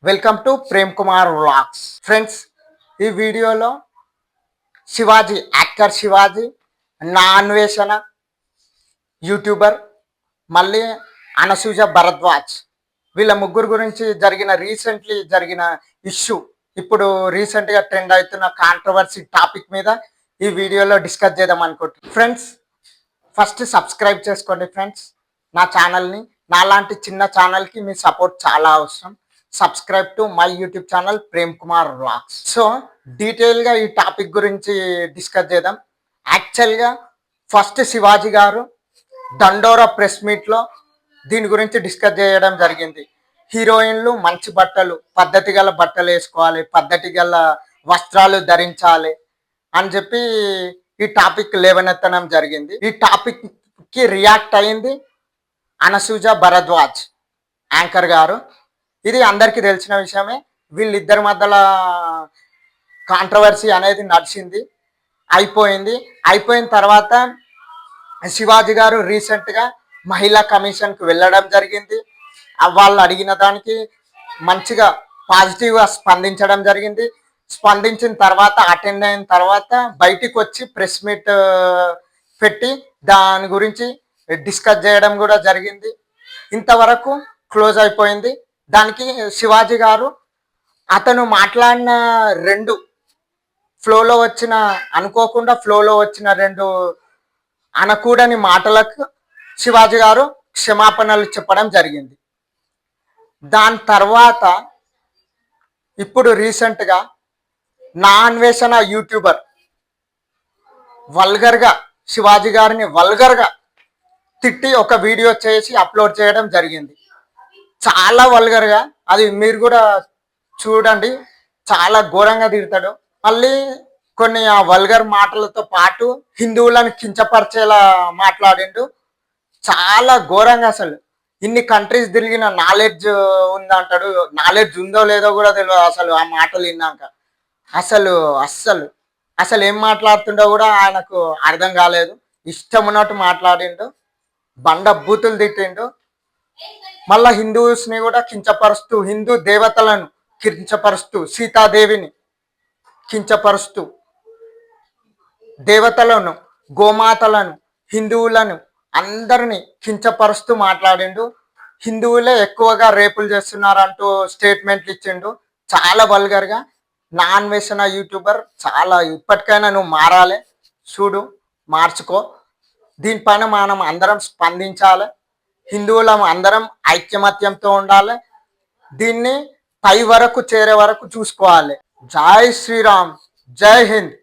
Welcome to Prem Kumar vlogs. Friends, ఈ వీడియోలో Shivaji, actor Shivaji, నా అన్వేషణ యూట్యూబర్, మళ్ళీ అనసూయ భరద్వాజ్, వీళ్ళ ముగ్గురు గురించి రీసెంట్లీ జరిగిన ఇష్యూ, ఇప్పుడు రీసెంట్గా ట్రెండ్ అవుతున్న కాంట్రవర్సీ టాపిక్ మీద ఈ వీడియోలో డిస్కస్ చేద్దాం అనుకుంటున్నాను. ఫ్రెండ్స్, ఫస్ట్ సబ్స్క్రైబ్ చేసుకోండి ఫ్రెండ్స్ నా ఛానల్ని. నాలాంటి చిన్న ఛానల్కి మీ సపోర్ట్ చాలా అవసరం. Subscribe to my YouTube channel Prem Kumar vlogs. So డీటెయిల్గా ఈ టాపిక్ గురించి డిస్కస్ చేద్దాం. యాక్చువల్గా ఫస్ట్ శివాజీ గారు దండోరా ప్రెస్ మీట్లో దీని గురించి డిస్కస్ చేయడం జరిగింది. హీరోయిన్లు మంచి బట్టలు, పద్ధతి గల బట్టలు వేసుకోవాలి, పద్ధతి గల వస్త్రాలు ధరించాలి అని చెప్పి ఈ టాపిక్ లేవనెత్తడం జరిగింది. ఈ టాపిక్కి రియాక్ట్ అయింది అనసూయ భరద్వాజ్ యాంకర్ గారు. ఇది అందరికీ తెలిసిన విషయమే. వీళ్ళిద్దరి మధ్యలో కాంట్రవర్సీ అనేది నడిచింది, అయిపోయిన తర్వాత శివాజీ గారు రీసెంట్గా మహిళా కమిషన్కి వెళ్ళడం జరిగింది. వాళ్ళు అడిగిన దానికి మంచిగా పాజిటివ్గా స్పందించడం జరిగింది. స్పందించిన తర్వాత, అటెండ్ అయిన తర్వాత బయటికి వచ్చి ప్రెస్ మీట్ పెట్టి దాని గురించి డిస్కస్ చేయడం కూడా జరిగింది. ఇంతవరకు క్లోజ్ అయిపోయింది. దానికి శివాజీ గారు అతను మాట్లాడిన అనుకోకుండా ఫ్లోలో వచ్చిన రెండు అనకూడని మాటలకు శివాజీ గారు క్షమాపణలు చెప్పడం జరిగింది. దాని తర్వాత ఇప్పుడు రీసెంట్గా నా అన్వేషణ యూట్యూబర్ వల్గర్గా శివాజీ గారిని వల్గర్గా తిట్టి ఒక వీడియో చేసి అప్లోడ్ చేయడం జరిగింది. చాలా వల్గర్గా, అది మీరు కూడా చూడండి, చాలా ఘోరంగా తిడతాడు. మళ్ళీ కొన్ని ఆ వల్గర్ మాటలతో పాటు హిందువులను కించపరిచేలా మాట్లాడిండు. చాలా ఘోరంగా, అసలు ఇన్ని కంట్రీస్ తిరిగిన నాలెడ్జ్ ఉందంటాడు. నాలెడ్జ్ ఉందో లేదో కూడా తెలియదు అసలు ఆ మాటలు విన్నాక. అసలు ఏం మాట్లాడుతుండో కూడా ఆయనకు అర్థం కాలేదు. ఇష్టం ఉన్నట్టు మాట్లాడిండు, బండ బూతులు తిట్టిండు. మళ్ళా హిందూస్ని కూడా కించపరుస్తూ, హిందూ దేవతలను కించపరుస్తూ, సీతాదేవిని కించపరుస్తూ, దేవతలను, గోమాతలను, హిందువులను అందరినీ కించపరుస్తూ మాట్లాడిండు. హిందువులే ఎక్కువగా రేపులు చేస్తున్నారంటూ స్టేట్మెంట్లు ఇచ్చిండు. చాలా వల్గర్గా. నా అన్వేషణ యూట్యూబర్, చాలా ఇప్పటికైనా నువ్వు మారాలి, చూడు, మార్చుకో. దీనిపైన మనం అందరం స్పందించాలి. హిందువులం అందరం ఐక్యమత్యంతో ఉండాలి. దీన్ని పై వరకు చేరే వరకు చూసుకోవాలి. జై శ్రీరామ్, జై హింద్.